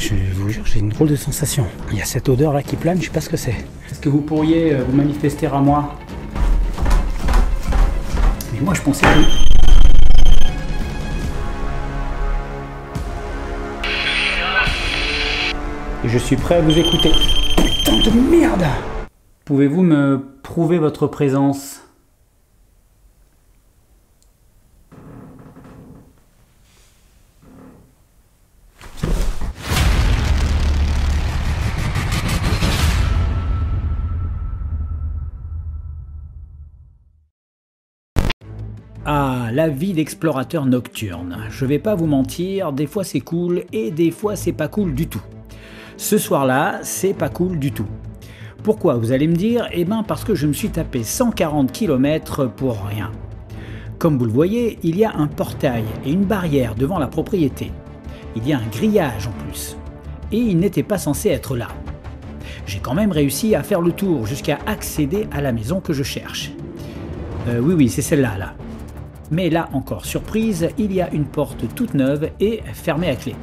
Je vous jure, j'ai une drôle de sensation. Il y a cette odeur là qui plane, je sais pas ce que c'est. Est-ce que vous pourriez vous manifester à moi? Mais moi je pensais que... Et je suis prêt à vous écouter. Putain de merde! Pouvez-vous me prouver votre présence? Ah, la vie d'explorateur nocturne. Je vais pas vous mentir, des fois c'est cool et des fois c'est pas cool du tout. Ce soir-là, c'est pas cool du tout. Pourquoi, vous allez me dire? Eh ben parce que je me suis tapé 140 km pour rien. Comme vous le voyez, il y a un portail et une barrière devant la propriété. Il y a un grillage en plus. Et il n'était pas censé être là. J'ai quand même réussi à faire le tour jusqu'à accéder à la maison que je cherche. Oui, c'est celle-là, là. Mais là encore, surprise, il y a une porte toute neuve et fermée à clé.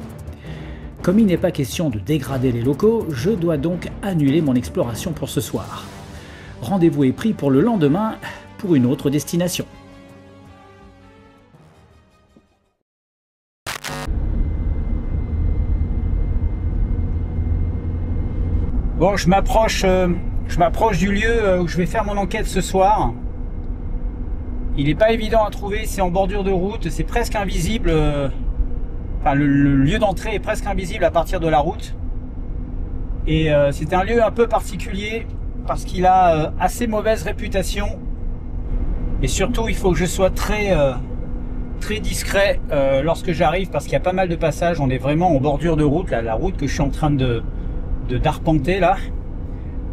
Comme il n'est pas question de dégrader les locaux, je dois donc annuler mon exploration pour ce soir. Rendez-vous est pris pour le lendemain pour une autre destination. Bon, je m'approche du lieu où je vais faire mon enquête ce soir. Il n'est pas évident à trouver, c'est en bordure de route, c'est presque invisible. Enfin, le lieu d'entrée est presque invisible à partir de la route. Et c'est un lieu un peu particulier parce qu'il a assez mauvaise réputation. Et surtout, il faut que je sois très discret lorsque j'arrive parce qu'il y a pas mal de passages. On est vraiment en bordure de route, là, la route que je suis en train d'arpenter là.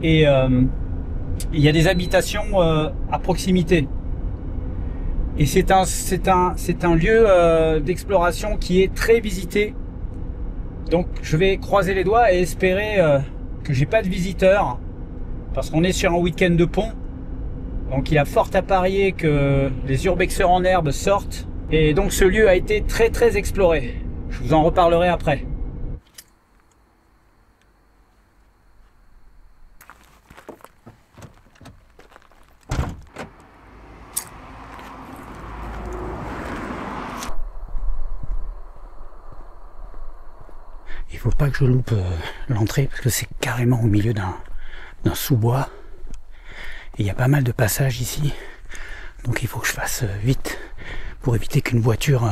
Et il y a des habitations à proximité. Et c'est un lieu d'exploration qui est très visité. Donc je vais croiser les doigts et espérer que j'ai pas de visiteurs. Parce qu'on est sur un week-end de pont. Donc il y a fort à parier que les urbexeurs en herbe sortent. Et donc ce lieu a été très exploré. Je vous en reparlerai après. Il faut pas que je loupe l'entrée parce que c'est carrément au milieu d'un sous-bois. Et il y a pas mal de passages ici. Donc il faut que je fasse vite pour éviter qu'une voiture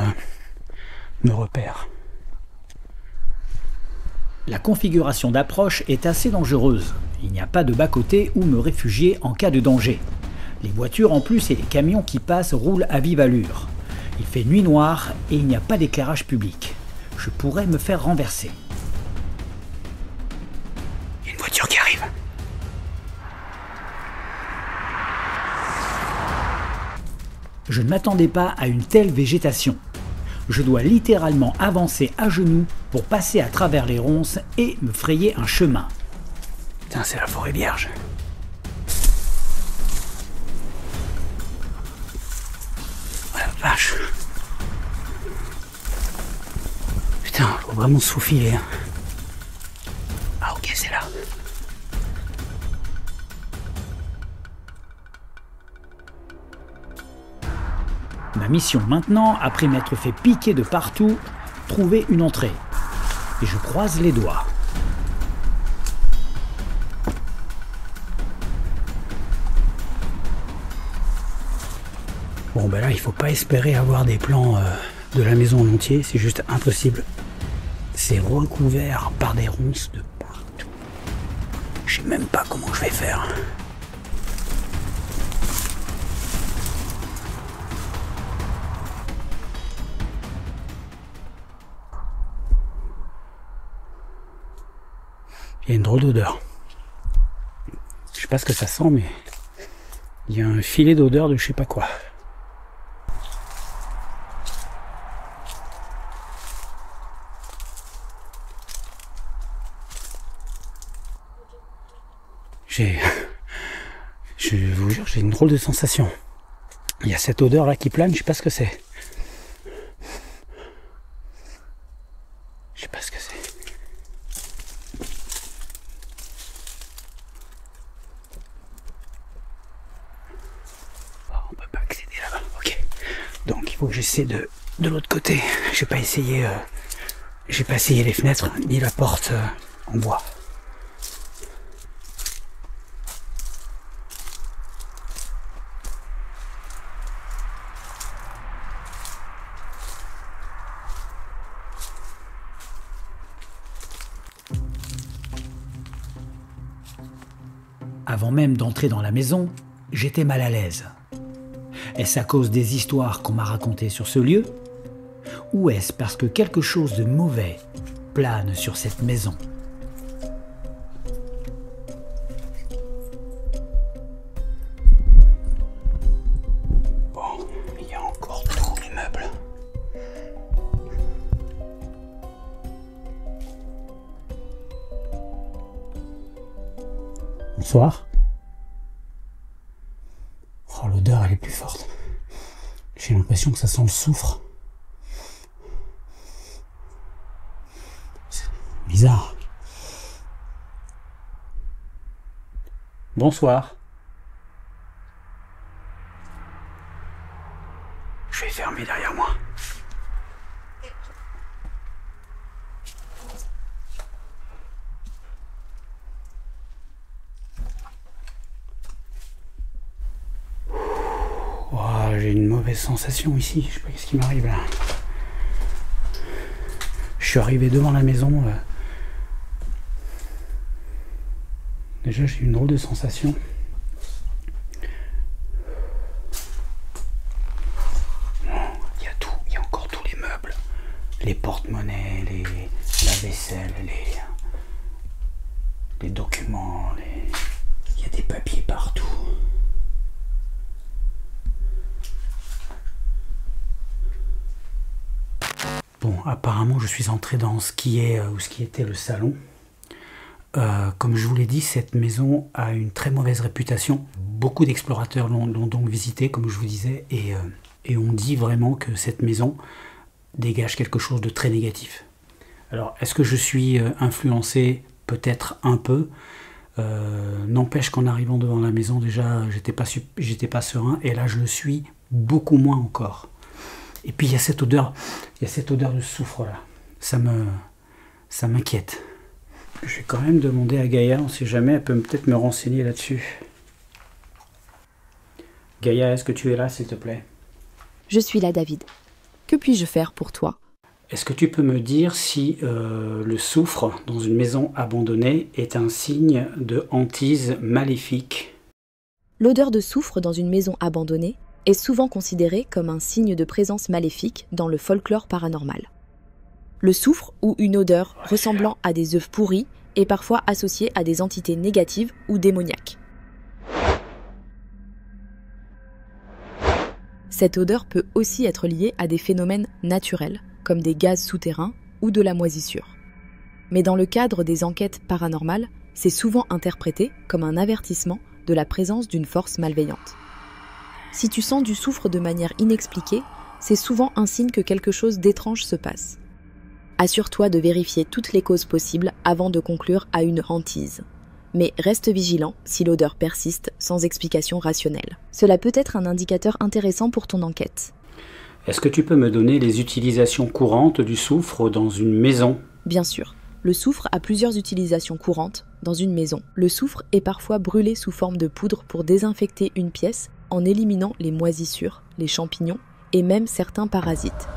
me repère. La configuration d'approche est assez dangereuse. Il n'y a pas de bas-côté où me réfugier en cas de danger. Les voitures en plus et les camions qui passent roulent à vive allure. Il fait nuit noire et il n'y a pas d'éclairage public. Je pourrais me faire renverser. Il y a une voiture qui arrive. Je ne m'attendais pas à une telle végétation. Je dois littéralement avancer à genoux pour passer à travers les ronces et me frayer un chemin. Putain, c'est la forêt vierge. Oh la vache. Putain, faut vraiment se faufiler. Hein. Ah ok, c'est là. Ma mission maintenant, après m'être fait piquer de partout, trouver une entrée. Et je croise les doigts. Bon ben là, il faut pas espérer avoir des plans de la maison en entier, c'est juste impossible. C'est recouvert par des ronces de partout. Je sais même pas comment je vais faire. Il y a une drôle d'odeur. Je sais pas ce que ça sent, mais il y a un filet d'odeur de je sais pas quoi. Je vous jure, j'ai une drôle de sensation. Il y a cette odeur là qui plane, je sais pas ce que c'est. Je sais pas ce que c'est. il faut que j'essaie de l'autre côté. J'ai pas essayé les fenêtres ni la porte en bois. Avant même d'entrer dans la maison, j'étais mal à l'aise. Est-ce à cause des histoires qu'on m'a racontées sur ce lieu? Ou est-ce parce que quelque chose de mauvais plane sur cette maison? Bon, il y a encore tous les meubles. Bonsoir. Oh, l'odeur, elle est plus forte. J'ai l'impression que ça sent le soufre. C'est bizarre. Bonsoir. Je vais fermer derrière moi. J'ai une mauvaise sensation ici, je sais pas ce qui m'arrive là. Je suis arrivé devant la maison. Déjà j'ai une drôle de sensation. Il y a tout, il y a encore tous les meubles. Les porte-monnaies, la vaisselle, les documents, il y a des papiers partout. Bon, apparemment, je suis entré dans ce qui était le salon. Comme je vous l'ai dit, cette maison a une très mauvaise réputation. Beaucoup d'explorateurs l'ont donc visitée, comme je vous disais, et on dit vraiment que cette maison dégage quelque chose de très négatif. Alors, est-ce que je suis influencé? Peut-être un peu. N'empêche qu'en arrivant devant la maison, déjà, j'étais pas serein, et là, je le suis beaucoup moins encore. Et puis il y a cette odeur de soufre là. Ça m'inquiète. Je vais quand même demander à Gaïa, on ne sait jamais, elle peut peut-être me renseigner là-dessus. Gaïa, est-ce que tu es là, s'il te plaît? Je suis là, David. Que puis-je faire pour toi? Est-ce que tu peux me dire si le soufre dans une maison abandonnée est un signe de hantise maléfique? L'odeur de soufre dans une maison abandonnée est souvent considéré comme un signe de présence maléfique dans le folklore paranormal. Le soufre ou une odeur ressemblant à des œufs pourris est parfois associé à des entités négatives ou démoniaques. Cette odeur peut aussi être liée à des phénomènes naturels, comme des gaz souterrains ou de la moisissure. Mais dans le cadre des enquêtes paranormales, c'est souvent interprété comme un avertissement de la présence d'une force malveillante. Si tu sens du soufre de manière inexpliquée, c'est souvent un signe que quelque chose d'étrange se passe. Assure-toi de vérifier toutes les causes possibles avant de conclure à une hantise. Mais reste vigilant si l'odeur persiste sans explication rationnelle. Cela peut être un indicateur intéressant pour ton enquête. Est-ce que tu peux me donner les utilisations courantes du soufre dans une maison? Bien sûr. Le soufre a plusieurs utilisations courantes dans une maison. Le soufre est parfois brûlé sous forme de poudre pour désinfecter une pièce en éliminant les moisissures, les champignons et même certains parasites.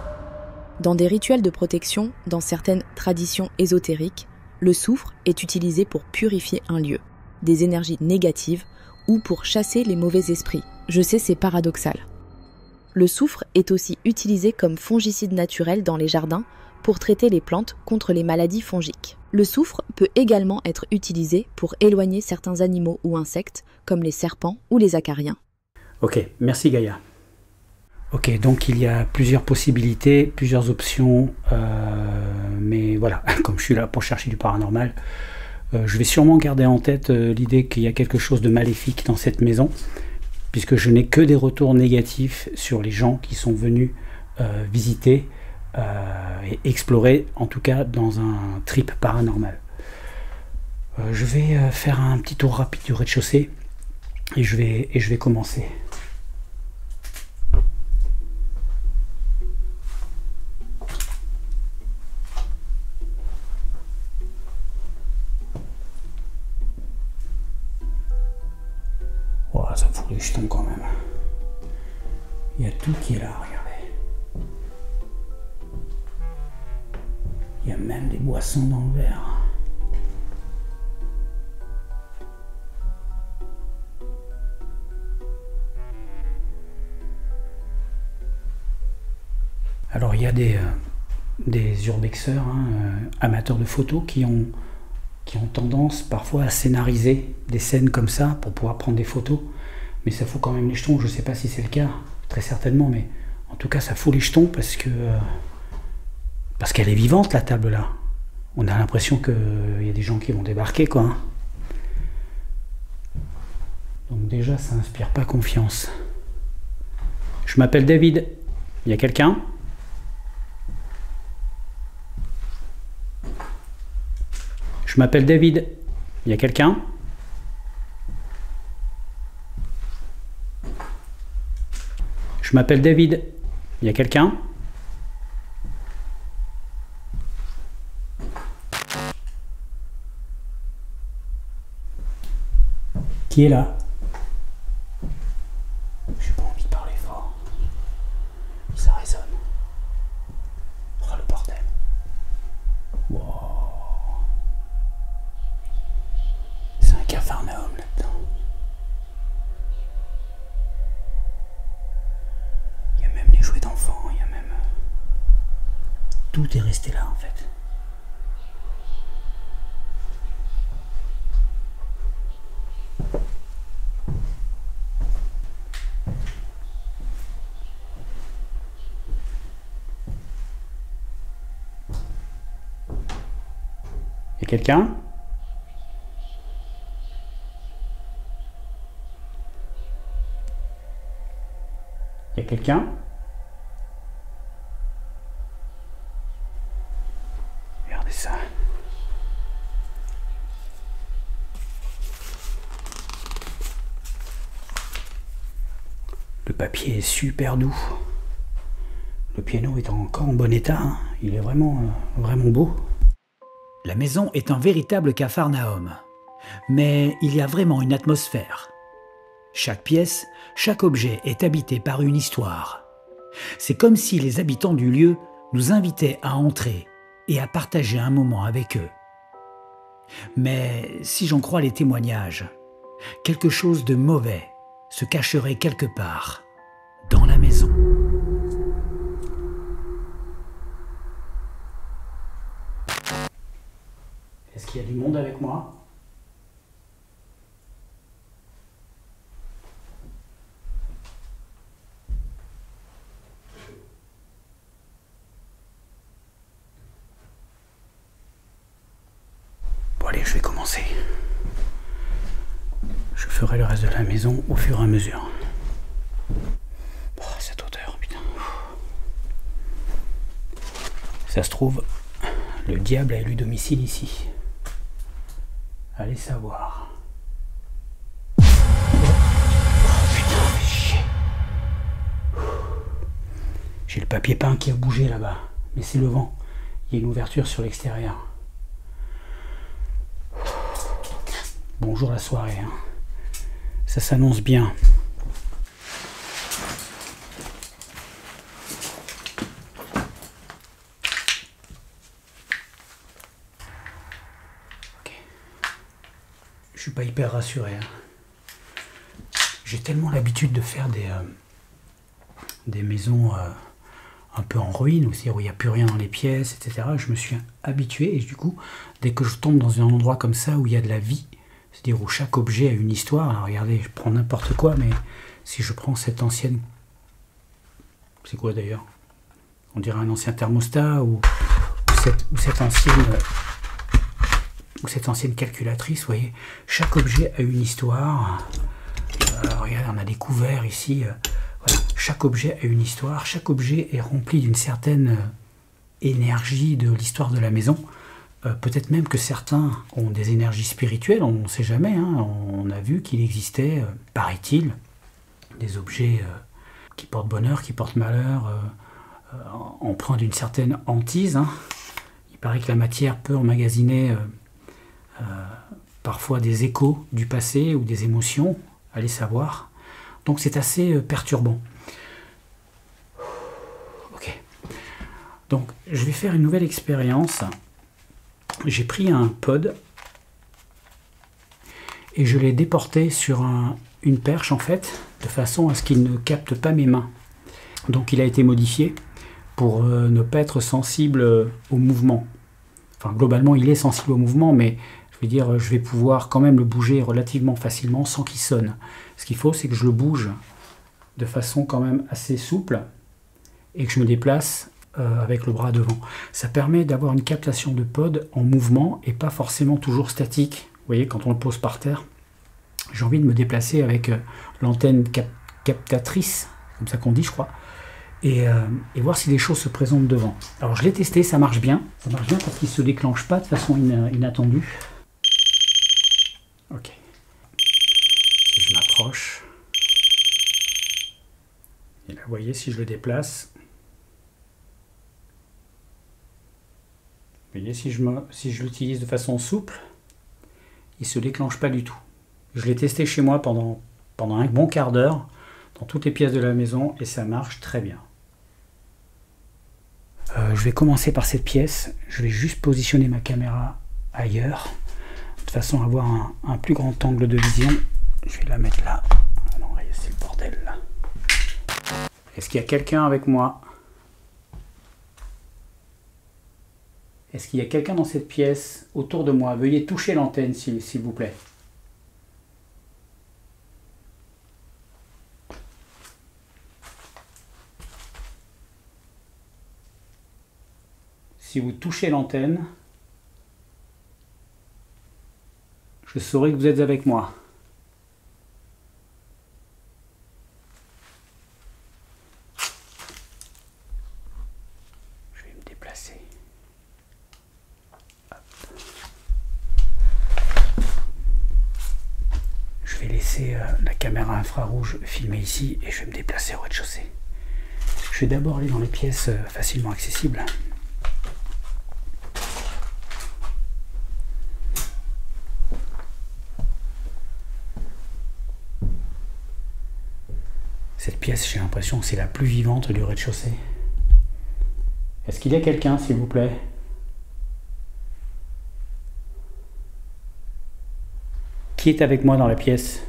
Dans des rituels de protection, dans certaines traditions ésotériques, le soufre est utilisé pour purifier un lieu, des énergies négatives ou pour chasser les mauvais esprits. Je sais, c'est paradoxal. Le soufre est aussi utilisé comme fongicide naturel dans les jardins pour traiter les plantes contre les maladies fongiques. Le soufre peut également être utilisé pour éloigner certains animaux ou insectes comme les serpents ou les acariens. Ok, merci Gaïa. Ok, donc il y a plusieurs possibilités, plusieurs options, mais voilà, comme je suis là pour chercher du paranormal, je vais sûrement garder en tête l'idée qu'il y a quelque chose de maléfique dans cette maison, puisque je n'ai que des retours négatifs sur les gens qui sont venus visiter et explorer, en tout cas dans un trip paranormal. Je vais faire un petit tour rapide du rez-de-chaussée et je vais commencer. tous les jetons quand même. Il y a tout qui est là, regardez. Il y a même des boissons dans le verre. Alors il y a des urbexeurs, amateurs de photos, qui ont tendance parfois à scénariser des scènes comme ça pour pouvoir prendre des photos. Mais ça fout quand même les jetons, je ne sais pas si c'est le cas, très certainement, mais en tout cas ça fout les jetons parce qu'elle est vivante la table là. On a l'impression qu'il y a des gens qui vont débarquer quoi. Donc déjà ça inspire pas confiance. Je m'appelle David, il y a quelqu'un ? Je m'appelle David. Il y a quelqu'un ? Je m'appelle David. Il y a quelqu'un ? Qui est là ? J'ai pas envie de parler fort. Ça résonne. Oh le bordel. Wow. Capharnaüm là-dedans. Il y a même les jouets d'enfants, il y a même... Tout est resté là en fait. Il y a quelqu'un ? Il y a quelqu'un ? Regardez ça. Le papier est super doux. Le piano est encore en bon état. Il est vraiment beau. La maison est un véritable capharnaüm. Mais il y a vraiment une atmosphère. Chaque pièce, chaque objet est habité par une histoire. C'est comme si les habitants du lieu nous invitaient à entrer et à partager un moment avec eux. Mais si j'en crois les témoignages, quelque chose de mauvais se cacherait quelque part dans la maison. Est-ce qu'il y a du monde avec moi ? Allez, je vais commencer. Je ferai le reste de la maison au fur et à mesure. Oh, cette odeur, putain. Ça se trouve, le diable a élu domicile ici. Allez savoir. Oh, putain, fais chier. J'ai le papier peint qui a bougé là-bas. Mais c'est le vent. Il y a une ouverture sur l'extérieur. Bonjour la soirée, ça s'annonce bien. Okay. Je suis pas hyper rassuré. J'ai tellement l'habitude de faire des maisons un peu en ruine, aussi où il n'y a plus rien dans les pièces, etc. Je me suis habitué et du coup, dès que je tombe dans un endroit comme ça où il y a de la vie, c'est-à-dire où chaque objet a une histoire. Alors regardez, je prends n'importe quoi, mais si je prends cette ancienne... C'est quoi d'ailleurs ? On dirait un ancien thermostat ou cette ancienne calculatrice, vous voyez. Chaque objet a une histoire. Regardez, on a des couverts ici. Voilà. Chaque objet a une histoire. Chaque objet est rempli d'une certaine énergie de l'histoire de la maison. Peut-être même que certains ont des énergies spirituelles, on ne sait jamais. On a vu qu'il existait, paraît-il, des objets qui portent bonheur, qui portent malheur, empreints d'une certaine hantise. Il paraît que la matière peut emmagasiner parfois des échos du passé ou des émotions, allez savoir. Donc c'est assez perturbant. Ok. Donc je vais faire une nouvelle expérience. J'ai pris un pod et je l'ai déporté sur une perche en fait, de façon à ce qu'il ne capte pas mes mains. Donc il a été modifié pour ne pas être sensible au mouvement. Enfin globalement il est sensible au mouvement, mais je veux dire je vais pouvoir quand même le bouger relativement facilement sans qu'il sonne. Ce qu'il faut c'est que je le bouge de façon quand même assez souple et que je me déplace avec le bras devant. Ça permet d'avoir une captation de pod en mouvement et pas forcément toujours statique. Vous voyez, quand on le pose par terre, j'ai envie de me déplacer avec l'antenne captatrice, comme ça qu'on dit je crois, et voir si des choses se présentent devant. Alors je l'ai testé, ça marche bien. Ça marche bien parce qu'il ne se déclenche pas de façon inattendue. Ok. Si je m'approche, et là vous voyez, si je le déplace, vous voyez, si je l'utilise de façon souple, il ne se déclenche pas du tout. Je l'ai testé chez moi pendant un bon quart d'heure, dans toutes les pièces de la maison, et ça marche très bien. Je vais commencer par cette pièce. Je vais juste positionner ma caméra ailleurs, de façon à avoir un plus grand angle de vision. Je vais la mettre là. Ah non, c'est le bordel là. Est-ce qu'il y a quelqu'un avec moi ? Est-ce qu'il y a quelqu'un dans cette pièce autour de moi? Veuillez toucher l'antenne s'il vous plaît. Si vous touchez l'antenne, je saurai que vous êtes avec moi. Je vais me déplacer. Hop. Je vais laisser la caméra infrarouge filmer ici et je vais me déplacer au rez-de-chaussée. Je vais d'abord aller dans les pièces facilement accessibles. Cette pièce, j'ai l'impression que c'est la plus vivante du rez-de-chaussée. Est-ce qu'il y a quelqu'un, s'il vous plaît? Qui est avec moi dans la pièce?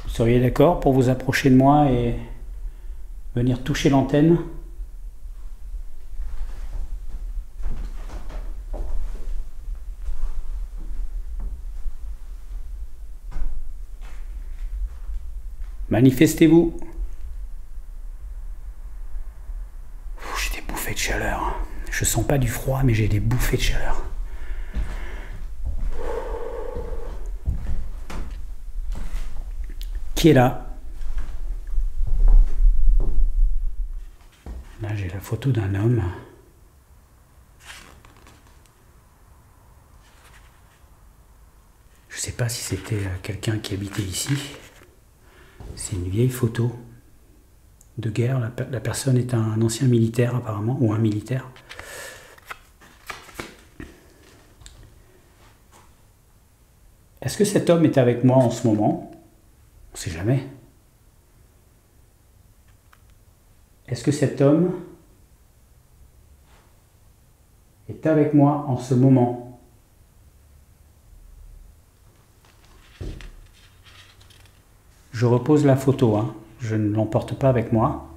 Vous seriez d'accord pour vous approcher de moi et venir toucher l'antenne? Manifestez-vous. J'ai des bouffées de chaleur. Je sens pas du froid, mais j'ai des bouffées de chaleur. Qui est là? Là, j'ai la photo d'un homme. Je sais pas si c'était quelqu'un qui habitait ici. C'est une vieille photo de guerre. La personne est un ancien militaire apparemment, ou un militaire. Est-ce que cet homme est avec moi en ce moment? On ne sait jamais. Est-ce que cet homme est avec moi en ce moment? Je repose la photo, hein. Je ne l'emporte pas avec moi.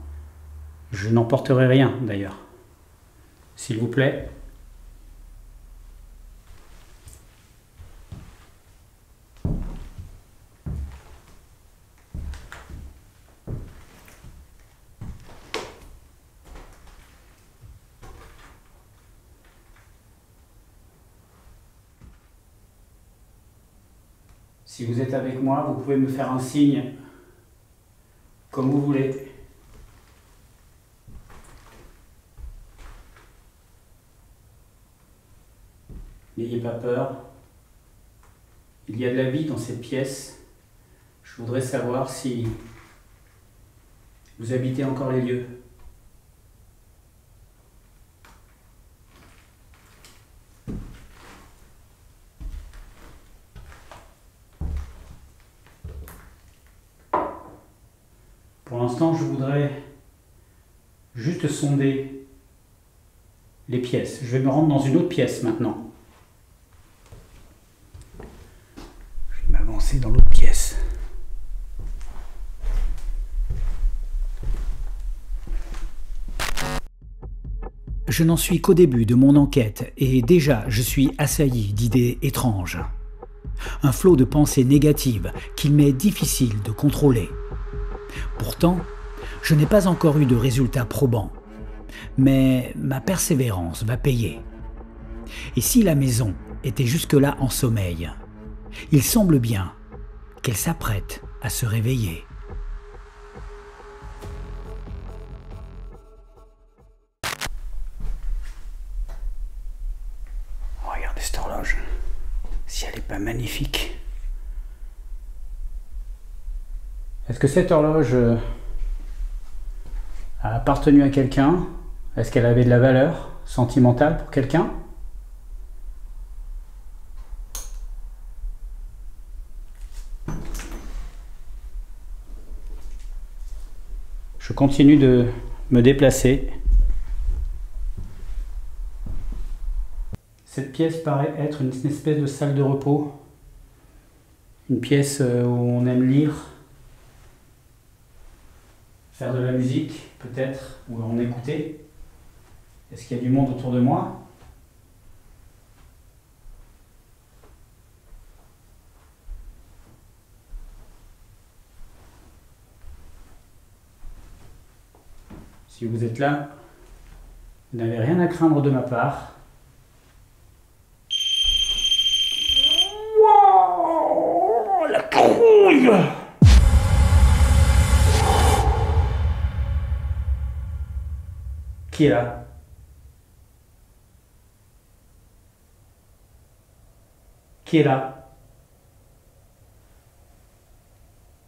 Je n'emporterai rien d'ailleurs. S'il vous plaît. Si vous êtes avec moi, vous pouvez me faire un signe comme vous voulez. N'ayez pas peur. Il y a de la vie dans cette pièce. Je voudrais savoir si vous habitez encore les lieux. Pour l'instant, je voudrais juste sonder les pièces. Je vais me rendre dans une autre pièce maintenant. Je vais m'avancer dans l'autre pièce. Je n'en suis qu'au début de mon enquête et déjà je suis assailli d'idées étranges. Un flot de pensées négatives qu'il m'est difficile de contrôler. Pourtant, je n'ai pas encore eu de résultats probants. Mais ma persévérance va payer. Et si la maison était jusque-là en sommeil, il semble bien qu'elle s'apprête à se réveiller. Regardez cette horloge, si elle n'est pas magnifique. Est-ce que cette horloge a appartenu à quelqu'un? Est-ce qu'elle avait de la valeur sentimentale pour quelqu'un? Je continue de me déplacer. Cette pièce paraît être une espèce de salle de repos. Une pièce où on aime lire, faire de la musique peut-être, ou en écouter. Est-ce qu'il y a du monde autour de moi? Si vous êtes là, vous n'avez rien à craindre de ma part. Wow, la trouille! Qui est là? Qui est là?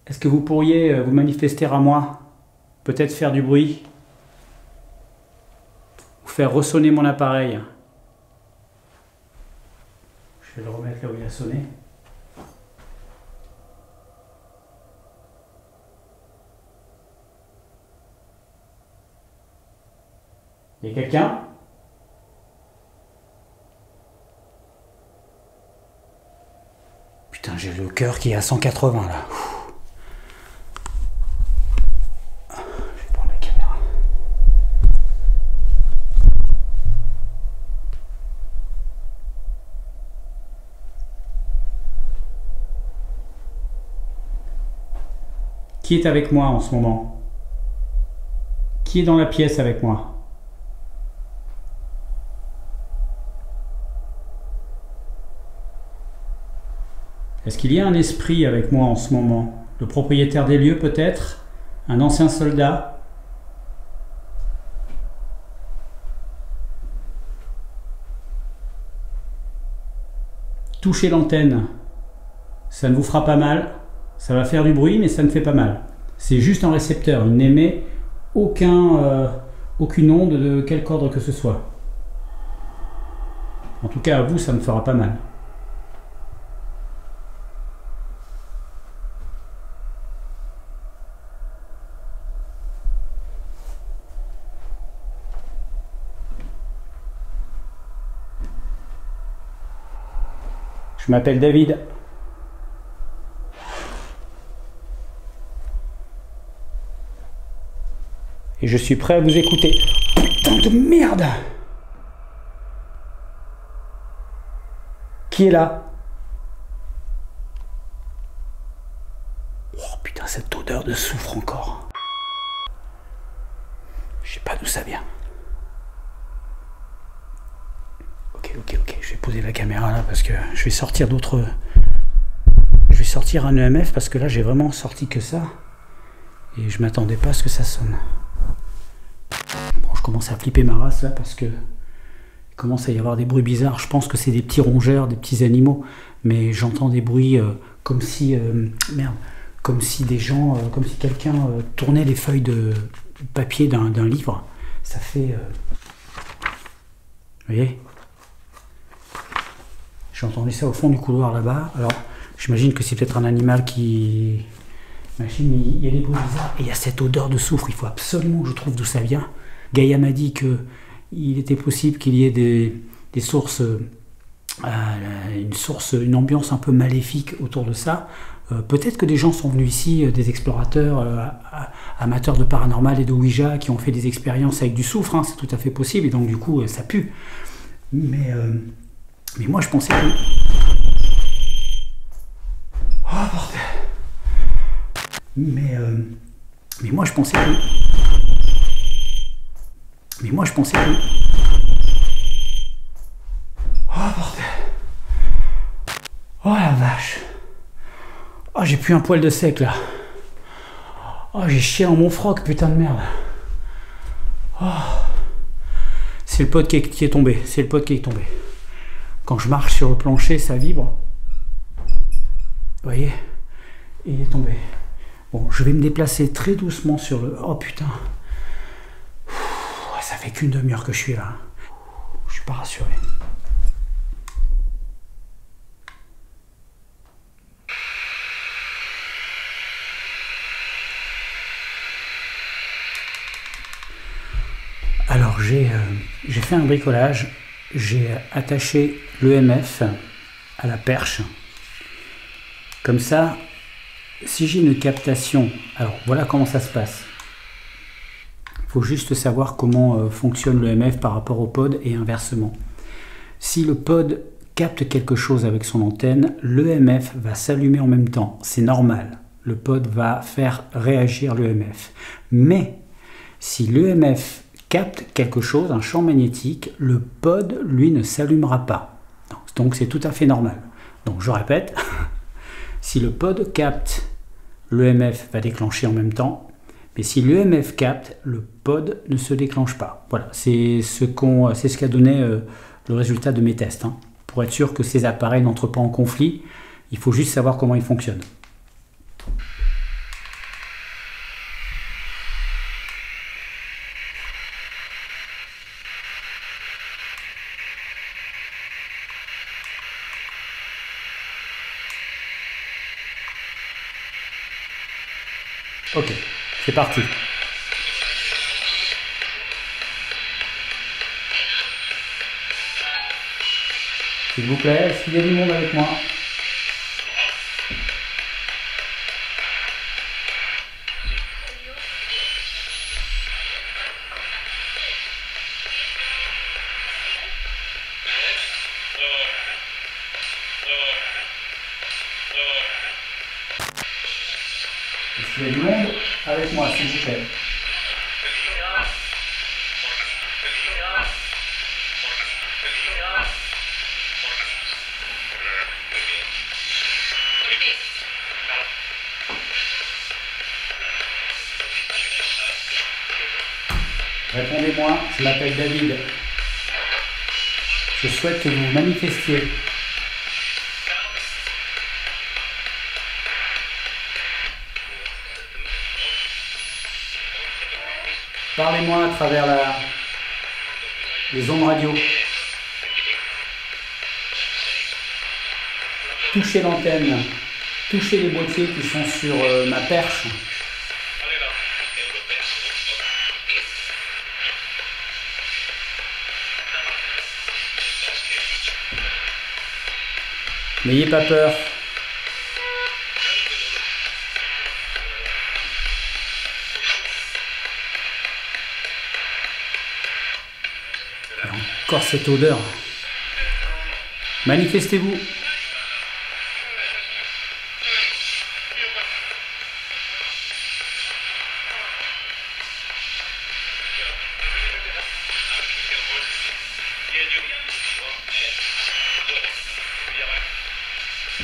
Est-ce que vous pourriez vous manifester à moi? Peut-être faire du bruit? Ou faire ressonner mon appareil? Je vais le remettre là où il a sonné. Il y a quelqu'un? Putain, j'ai le cœur qui est à 180 là. Je vais prendre la caméra. Qui est avec moi en ce moment? Qui est dans la pièce avec moi? Est-ce qu'il y a un esprit avec moi en ce moment? Le propriétaire des lieux peut-être? Un ancien soldat? Touchez l'antenne. Ça ne vous fera pas mal. Ça va faire du bruit, mais ça ne fait pas mal. C'est juste un récepteur. Il n'émet aucune onde de quelque ordre que ce soit. En tout cas, à vous, ça me fera pas mal. Je m'appelle David. Et je suis prêt à vous écouter. Putain de merde! Qui est là? Oh putain, cette odeur de soufre encore. Je sais pas d'où ça vient. Ok, je vais poser la caméra là parce que je vais sortir d'autres... Je vais sortir un EMF parce que là j'ai vraiment sorti que ça. Et je m'attendais pas à ce que ça sonne. Bon, je commence à flipper ma race là parce que... Il commence à y avoir des bruits bizarres. Je pense que c'est des petits rongeurs, des petits animaux. Mais j'entends des bruits comme si... comme si des gens... comme si quelqu'un tournait les feuilles de papier d'un livre. Ça fait... Vous voyez? J'ai entendu ça au fond du couloir là-bas. Alors, j'imagine que c'est peut-être un animal qui Machine, il y a des bruits bizarres et il y a cette odeur de soufre. Il faut absolument que je trouve d'où ça vient. Gaïa m'a dit qu'il était possible qu'il y ait des sources, une ambiance un peu maléfique autour de ça. Peut-être que des gens sont venus ici, des explorateurs amateurs de paranormal et de Ouija, qui ont fait des expériences avec du soufre, hein, c'est tout à fait possible, et donc du coup ça pue. Mais moi je pensais que... Oh bordel. Mais moi je pensais que... Oh bordel. Oh la vache. Oh, j'ai plus un poil de sec là. Oh, j'ai chié dans mon froc, putain de merde. Oh. C'est le pod qui est tombé. C'est le pod qui est tombé. Quand je marche sur le plancher, ça vibre. Vous voyez? Et il est tombé. Bon, je vais me déplacer très doucement sur le... Oh putain. Ça fait qu'une demi-heure que je suis là. Je suis pas rassuré. Alors j'ai fait un bricolage, j'ai attaché l'EMF à la perche. Comme ça, si j'ai une captation, alors voilà comment ça se passe. Il faut juste savoir comment fonctionne l'EMF par rapport au pod et inversement. Si le pod capte quelque chose avec son antenne, l'EMF va s'allumer en même temps. C'est normal. Le pod va faire réagir l'EMF. Mais si l'EMF capte quelque chose, un champ magnétique, le pod, lui, ne s'allumera pas. Donc c'est tout à fait normal. Donc je répète, si le pod capte, l'EMF va déclencher en même temps, mais si l'EMF capte, le pod ne se déclenche pas. Voilà, c'est ce qu'a donné le résultat de mes tests. Hein. Pour être sûr que ces appareils n'entrent pas en conflit, il faut juste savoir comment ils fonctionnent. Ok, c'est parti. S'il vous plaît, est-ce qu'il y a du monde avec moi? Est-ce qu'il y a du monde avec moi, s'il vous plaît? Répondez-moi, je m'appelle David. Je souhaite que vous manifestiez. Parlez-moi à travers les ondes radio. Touchez l'antenne. Touchez les boîtiers qui sont sur ma perche. N'ayez pas peur. Encore cette odeur. Manifestez-vous.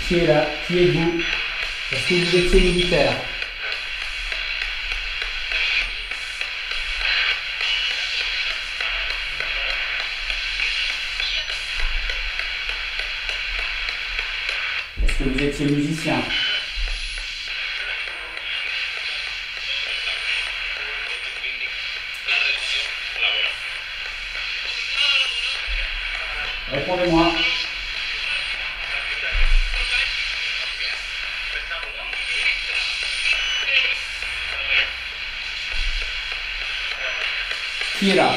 Qui est là? Qui êtes-vous? Est-ce que vous étiez militaire? Est-ce que vous étiez musicien? Répondez-moi. Qui est là?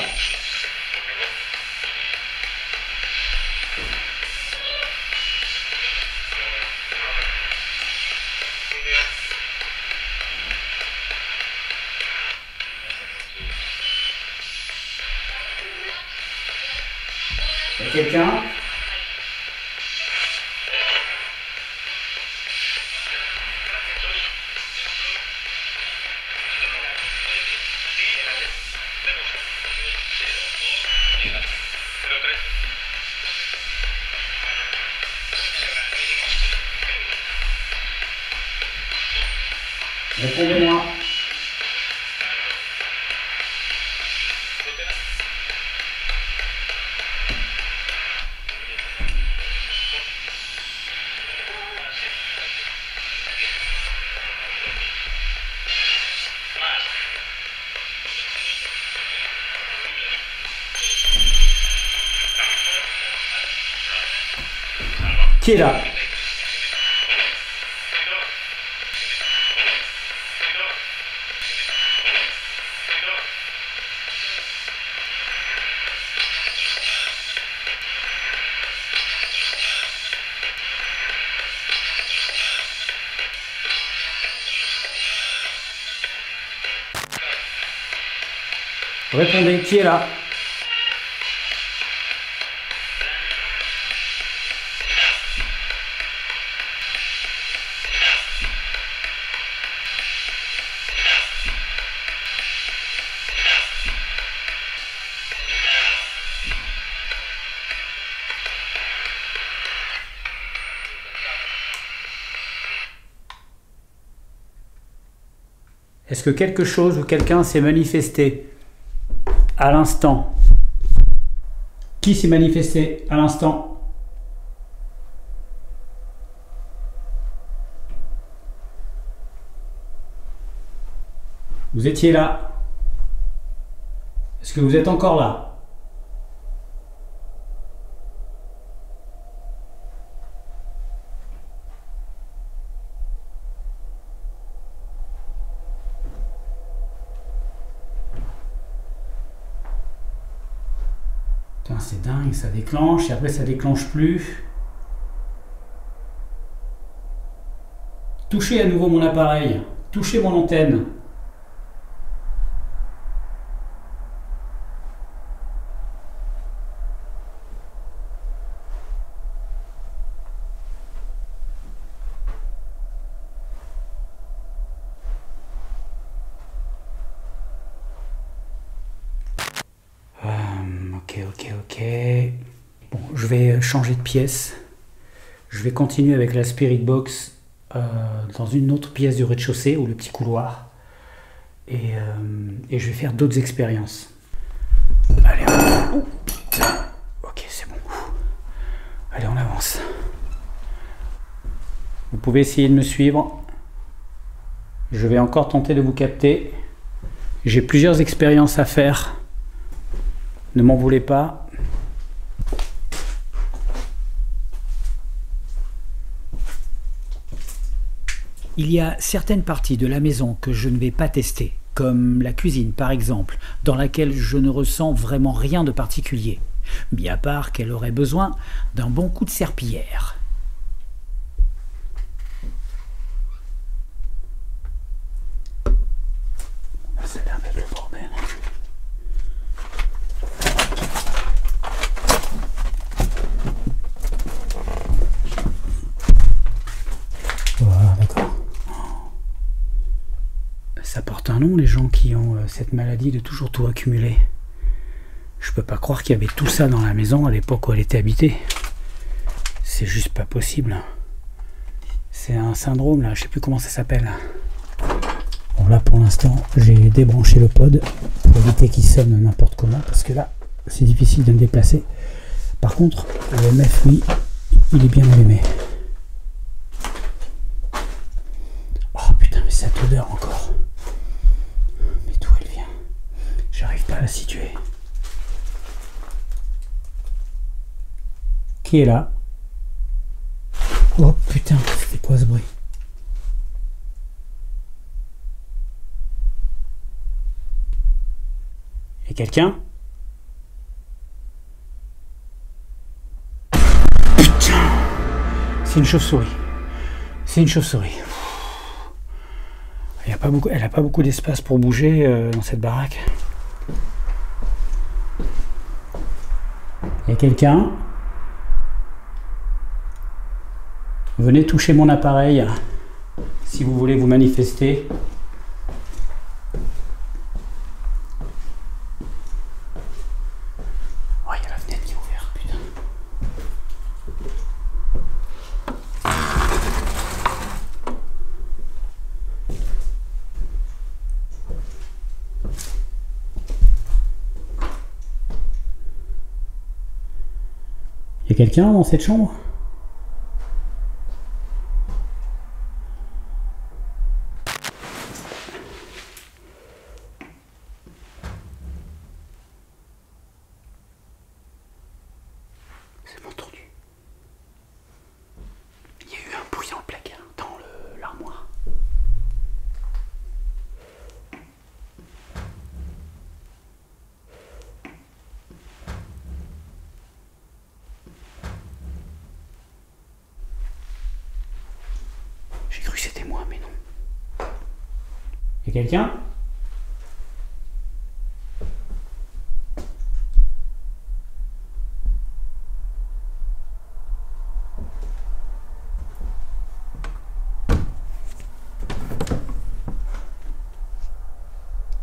Il y a quelqu'un? Répondez-moi. Qui est là? Répondez, qui est là? Est-ce que quelque chose ou quelqu'un s'est manifesté à l'instant? Qui s'est manifesté à l'instant? Vous étiez là. Est-ce que vous êtes encore là? Putain, c'est dingue, ça déclenche et après ça déclenche plus. Touchez à nouveau mon appareil, touchez mon antenne. Ok. Bon, je vais changer de pièce. Je vais continuer avec la Spirit Box dans une autre pièce du rez-de-chaussée ou le petit couloir. Et je vais faire d'autres expériences. Allez, ok, c'est bon. Allez, on avance. Vous pouvez essayer de me suivre. Je vais encore tenter de vous capter. J'ai plusieurs expériences à faire. Ne m'en voulez pas. Il y a certaines parties de la maison que je ne vais pas tester, comme la cuisine par exemple, dans laquelle je ne ressens vraiment rien de particulier, mis à part qu'elle aurait besoin d'un bon coup de serpillière. Ça a l'air d'être le bordel. Voilà, d'accord. Ça porte un nom, les gens qui ont cette maladie de toujours tout accumuler. Je peux pas croire qu'il y avait tout ça dans la maison à l'époque où elle était habitée. C'est juste pas possible. C'est un syndrome là, je sais plus comment ça s'appelle. Bon là pour l'instant j'ai débranché le pod pour éviter qu'il sonne n'importe comment parce que là c'est difficile de me déplacer. Par contre le MF lui il est bien allumé. Oh putain mais cette odeur encore. Mais d'où elle vient? J'arrive pas à la situer. Qui est là? Oh putain, c'est quoi ce bruit? Et Y a quelqu'un? Putain! C'est une chauve-souris. C'est une chauve-souris. Elle a pas beaucoup d'espace pour bouger dans cette baraque. Y a quelqu'un? Venez toucher mon appareil si vous voulez vous manifester. Oh, il y a la fenêtre qui est ouverte, putain. Il y a quelqu'un dans cette chambre? C'est entendu. Il y a eu un bruit dans le placard, dans l'armoire. J'ai cru que c'était moi, mais non. Y a quelqu'un?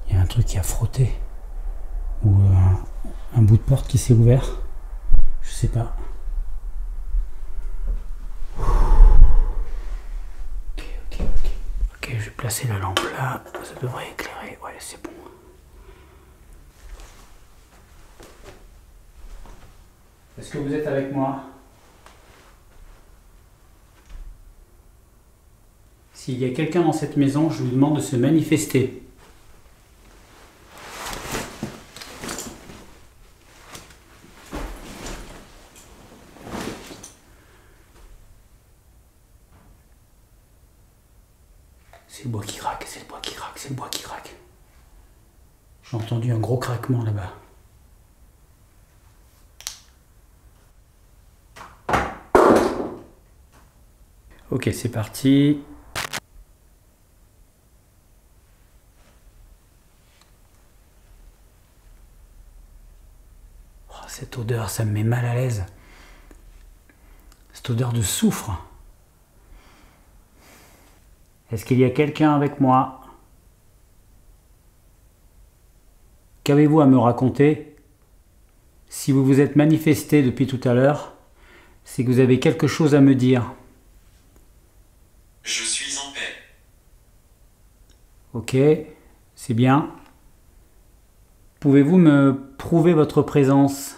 Il y a un truc qui a frotté. Ou un bout de porte qui s'est ouvert. Je sais pas. Ok, je vais placer la lampe là. Ça devrait éclairer. Ouais, c'est bon. Est-ce que vous êtes avec moi? S'il y a quelqu'un dans cette maison, je vous demande de se manifester. C'est le bois qui craque, c'est le bois qui craque, c'est le bois qui craque. J'ai entendu un gros craquement là-bas. Ok, c'est parti. Oh, cette odeur, ça me met mal à l'aise. Cette odeur de soufre. Est-ce qu'il y a quelqu'un avec moi? Qu'avez-vous à me raconter? Si vous vous êtes manifesté depuis tout à l'heure, c'est que vous avez quelque chose à me dire. Je suis en paix. Ok, c'est bien. Pouvez-vous me prouver votre présence?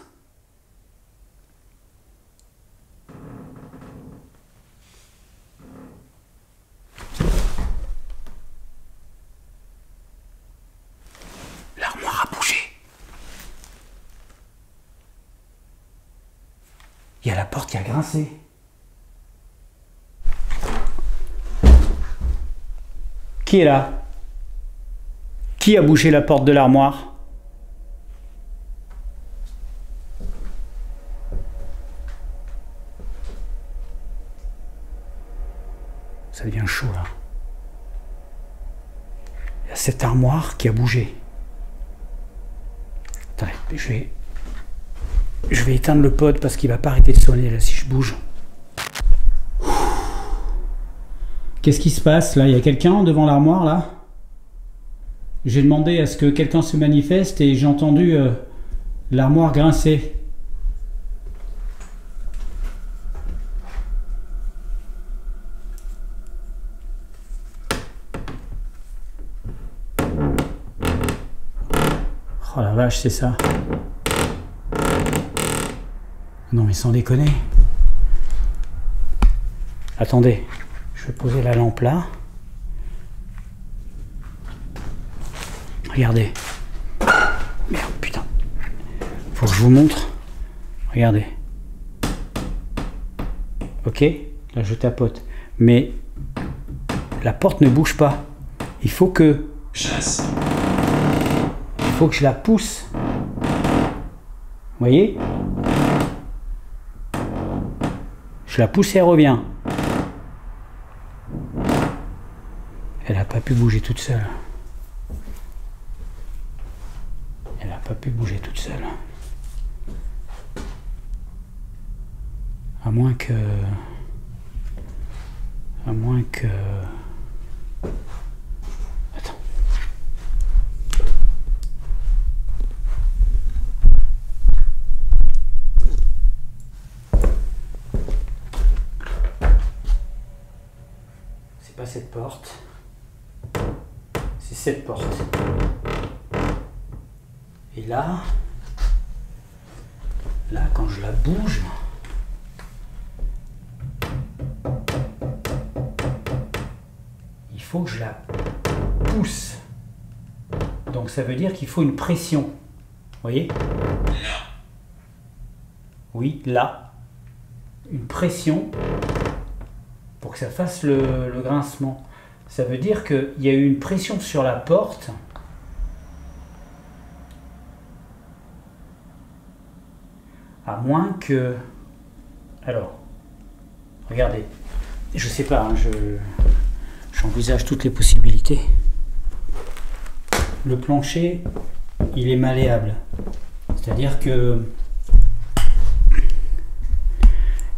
L'armoire a bougé. Il y a la porte qui a grincé. Qui est là? Qui a bougé la porte de l'armoire? Ça devient chaud là. Il y a cette armoire qui a bougé. Attendez, je vais éteindre le pod parce qu'il va pas arrêter de sonner là si je bouge. Qu'est-ce qui se passe là? Il y a quelqu'un devant l'armoire là? J'ai demandé à ce que quelqu'un se manifeste et j'ai entendu l'armoire grincer. Oh la vache, c'est ça. Non mais sans déconner. Attendez. Je vais poser la lampe là. Regardez. Merde, putain. Faut que je vous montre. Regardez. Ok, là je tapote. Mais la porte ne bouge pas. Il faut que... Chasse. Il faut que je la pousse. voyez? Je la pousse et elle revient. Elle n'a pas pu bouger toute seule. Elle n'a pas pu bouger toute seule. À moins que... Attends. C'est pas cette porte. C'est cette porte. Et là, quand je la bouge, il faut que je la pousse. Donc ça veut dire qu'il faut une pression. Vous voyez? Là. Oui, là. Une pression pour que ça fasse le grincement. Ça veut dire qu'il y a eu une pression sur la porte. À moins que... Alors, regardez. Je sais pas, hein, j'envisage toutes les possibilités. Le plancher, il est malléable. C'est-à-dire que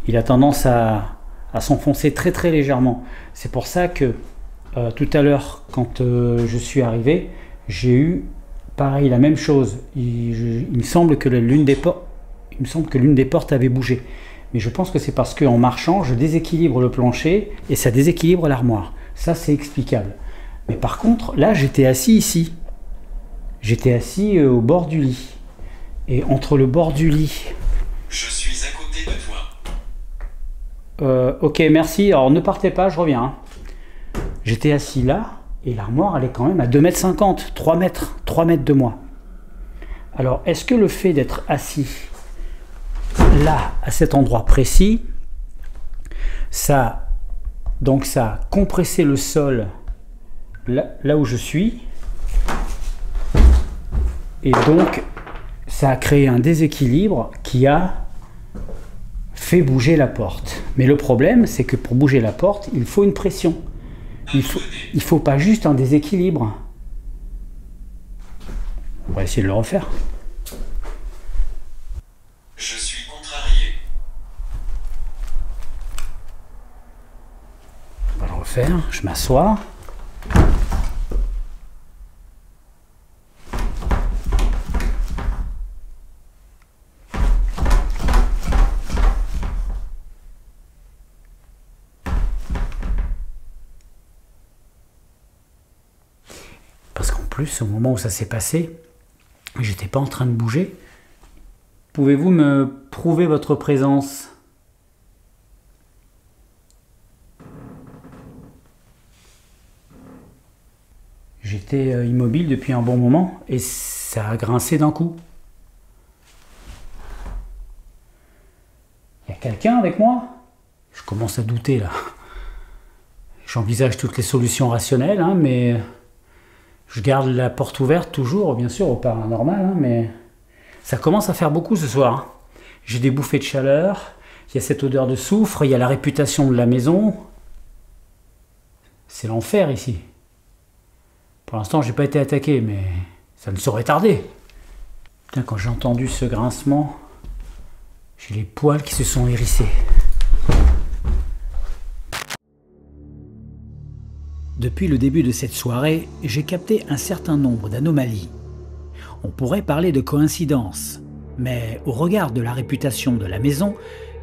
il a tendance à s'enfoncer très très légèrement. C'est pour ça que tout à l'heure, quand je suis arrivé, j'ai eu pareil la même chose. Il me semble que l'une des portes avait bougé. Mais je pense que c'est parce qu'en marchant, je déséquilibre le plancher et ça déséquilibre l'armoire. Ça, c'est explicable. Mais par contre, là, j'étais assis ici. J'étais assis au bord du lit. Et entre le bord du lit... Je suis à côté de toi. Ok, merci. Alors, ne partez pas, je reviens. J'étais assis là, et l'armoire, elle est quand même à 2,50 m, 3 mètres de moi. Alors, est-ce que le fait d'être assis là, à cet endroit précis, ça a compressé le sol là où je suis, et donc ça a créé un déséquilibre qui a fait bouger la porte. Mais le problème, c'est que pour bouger la porte, il faut une pression. Il faut pas juste un déséquilibre. On va essayer de le refaire. Je suis contrarié. On va le refaire. Je m'assois. Parce qu'en plus, au moment où ça s'est passé, j'étais pas en train de bouger. Pouvez-vous me prouver votre présence? J'étais immobile depuis un bon moment et ça a grincé d'un coup. Il y a quelqu'un avec moi? Je commence à douter là. J'envisage toutes les solutions rationnelles, hein, mais je garde la porte ouverte toujours, bien sûr, au paranormal, hein, mais ça commence à faire beaucoup ce soir. Hein. J'ai des bouffées de chaleur, il y a cette odeur de soufre, il y a la réputation de la maison. C'est l'enfer ici. Pour l'instant, j'ai pas été attaqué, mais ça ne saurait tarder. Putain, quand j'ai entendu ce grincement, j'ai les poils qui se sont hérissés. Depuis le début de cette soirée, j'ai capté un certain nombre d'anomalies. On pourrait parler de coïncidence, mais au regard de la réputation de la maison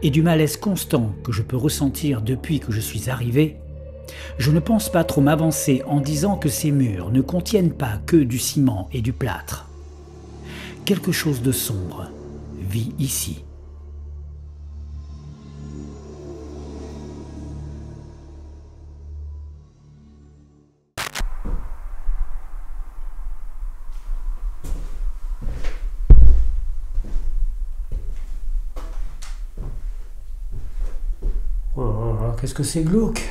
et du malaise constant que je peux ressentir depuis que je suis arrivé, je ne pense pas trop m'avancer en disant que ces murs ne contiennent pas que du ciment et du plâtre. Quelque chose de sombre vit ici. Oh, qu'est-ce que c'est glauque!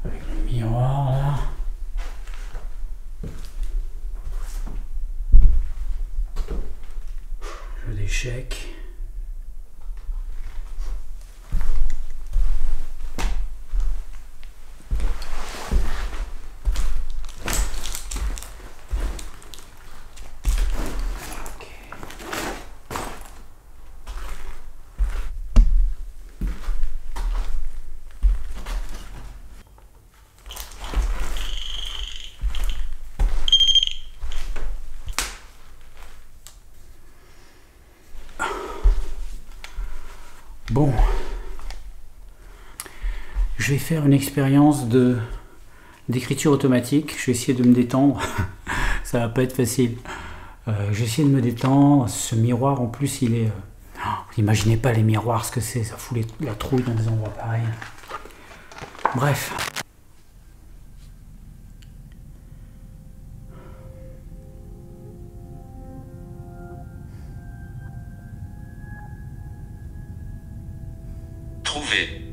Avec le miroir là. check. Bon, je vais faire une expérience d'écriture automatique. Je vais essayer de me détendre. Ça va pas être facile. Je vais essayer de me détendre. Ce miroir, en plus, il est... vous imaginez pas les miroirs, ce que c'est. Ça fout la trouille dans des endroits pareils. Bref. Trouver.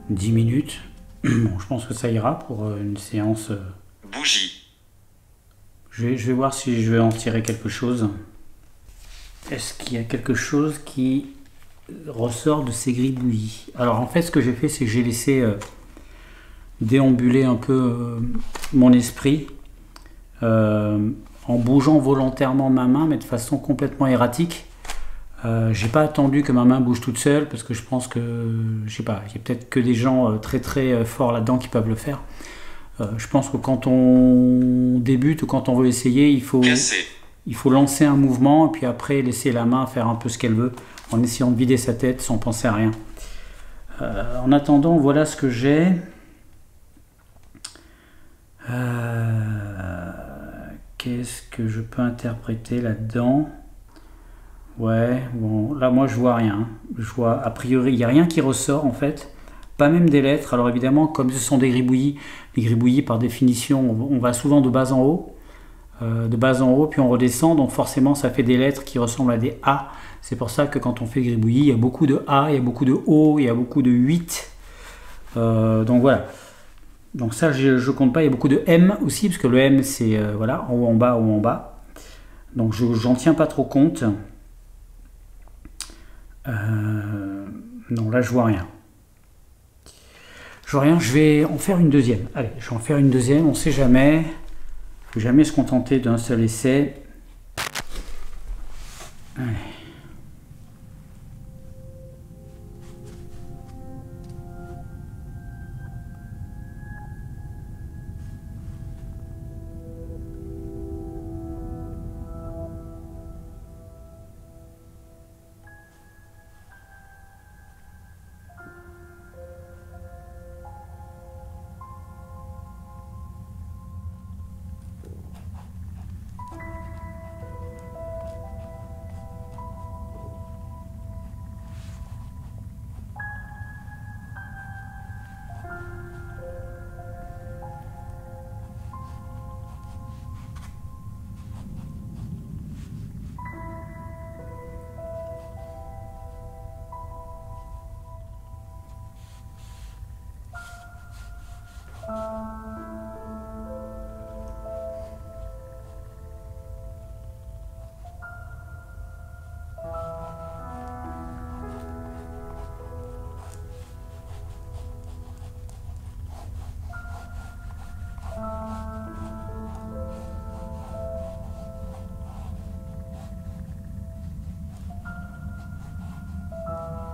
« 10 minutes. Bon, je pense que ça ira pour une séance. Bougie. Je vais voir si je vais en tirer quelque chose. Est-ce qu'il y a quelque chose qui ressort de ces gribouillis? Alors en fait, ce que j'ai fait, c'est que j'ai laissé déambuler un peu mon esprit en bougeant volontairement ma main, mais de façon complètement erratique. J'ai pas attendu que ma main bouge toute seule parce que je pense que, je sais pas, il y a peut-être que des gens très très forts là-dedans qui peuvent le faire. Je pense que quand on débute ou quand on veut essayer, il faut lancer un mouvement et puis après laisser la main faire un peu ce qu'elle veut en essayant de vider sa tête sans penser à rien. En attendant, voilà ce que j'ai. Qu'est-ce que je peux interpréter là-dedans? Ouais, bon, là moi je vois rien. Je vois, a priori, il n'y a rien qui ressort en fait. Pas même des lettres. Alors évidemment, comme ce sont des gribouillis par définition, on va souvent de bas en haut. Puis on redescend, donc forcément ça fait des lettres qui ressemblent à des A. C'est pour ça que quand on fait gribouillis, il y a beaucoup de A, il y a beaucoup de O, il y a beaucoup de 8. Donc voilà. Donc ça je compte pas, il y a beaucoup de M aussi, parce que le M c'est voilà, en haut, en bas, ou en bas. Donc j'en tiens pas trop compte. Non, là je vois rien. Je vois rien, je vais en faire une deuxième. Allez, je vais en faire une deuxième, on sait jamais. Il ne faut jamais se contenter d'un seul essai. Allez.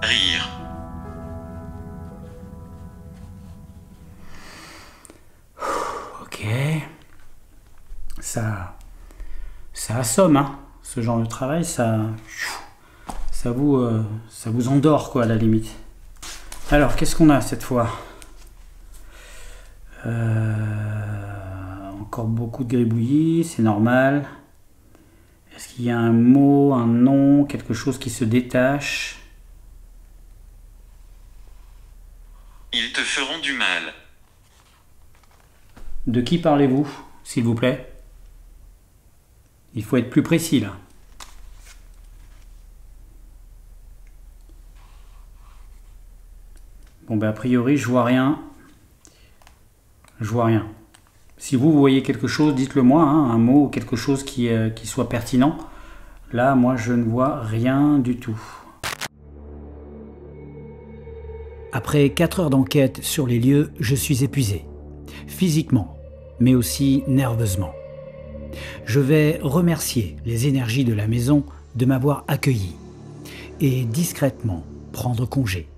Rire. Ok. Ça assomme, hein. Ce genre de travail, ça vous endort, quoi, à la limite. Alors, qu'est-ce qu'on a cette fois? Encore beaucoup de gribouillis, c'est normal. Est-ce qu'il y a un mot, un nom, quelque chose qui se détache? Ils te feront du mal. De qui parlez-vous, s'il vous plaît? Il faut être plus précis, là. Bon, ben, a priori, je vois rien. Je vois rien. Si vous voyez quelque chose, dites-le moi, hein, un mot ou quelque chose qui soit pertinent. Là, moi, je ne vois rien du tout. Après 4 heures d'enquête sur les lieux, je suis épuisé. Physiquement, mais aussi nerveusement. Je vais remercier les énergies de la maison de m'avoir accueilli et discrètement prendre congé.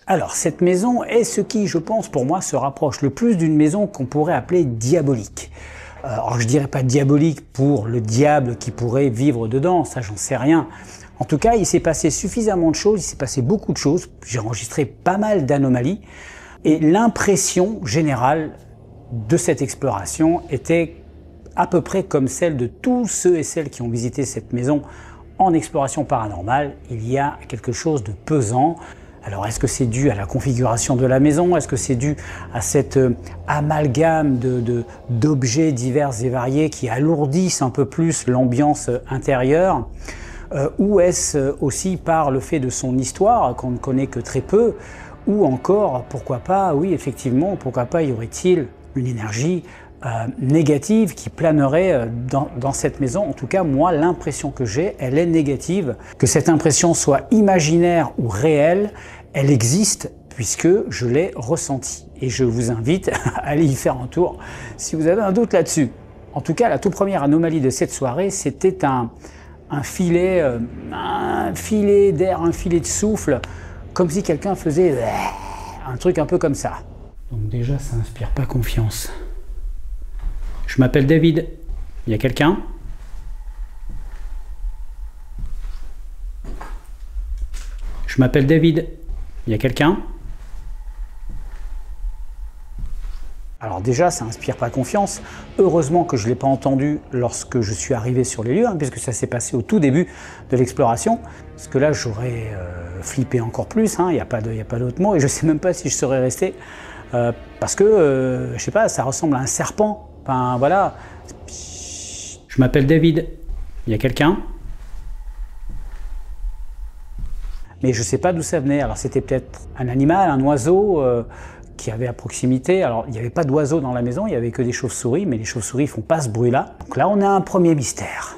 Alors, cette maison est ce qui, je pense, pour moi, se rapproche le plus d'une maison qu'on pourrait appeler diabolique. Alors, je dirais pas diabolique pour le diable qui pourrait vivre dedans, ça, j'en sais rien. En tout cas, il s'est passé suffisamment de choses, il s'est passé beaucoup de choses. J'ai enregistré pas mal d'anomalies. Et l'impression générale de cette exploration était à peu près comme celle de tous ceux et celles qui ont visité cette maison en exploration paranormale. Il y a quelque chose de pesant. Alors, est-ce que c'est dû à la configuration de la maison? Est-ce que c'est dû à cette amalgame d'objets divers et variés qui alourdissent un peu plus l'ambiance intérieure? Ou est-ce aussi par le fait de son histoire, qu'on ne connaît que très peu? Ou encore, pourquoi pas, oui, effectivement, pourquoi pas y aurait-il une énergie négative qui planerait dans cette maison? En tout cas, moi, l'impression que j'ai, elle est négative. Que cette impression soit imaginaire ou réelle, elle existe puisque je l'ai ressentie. Et je vous invite à aller y faire un tour si vous avez un doute là-dessus. En tout cas, la toute première anomalie de cette soirée, c'était un filet d'air, un filet de souffle, comme si quelqu'un faisait un truc un peu comme ça. Donc déjà, ça inspire pas confiance. Je m'appelle David. Il y a quelqu'un? Je m'appelle David. Il y a quelqu'un? Alors déjà, ça inspire pas confiance. Heureusement que je ne l'ai pas entendu lorsque je suis arrivé sur les lieux, hein, puisque ça s'est passé au tout début de l'exploration. Parce que là, j'aurais flippé encore plus, hein, il n'y a pas d'autre mot, et je ne sais même pas si je serais resté. Parce que, je sais pas, ça ressemble à un serpent. Enfin, voilà. Je m'appelle David. Il y a quelqu'un? Mais je ne sais pas d'où ça venait. Alors, c'était peut-être un animal, un oiseau qui avait à proximité. Alors, il n'y avait pas d'oiseaux dans la maison, il n'y avait que des chauves-souris, mais les chauves-souris ne font pas ce bruit-là. Donc là, on a un premier mystère.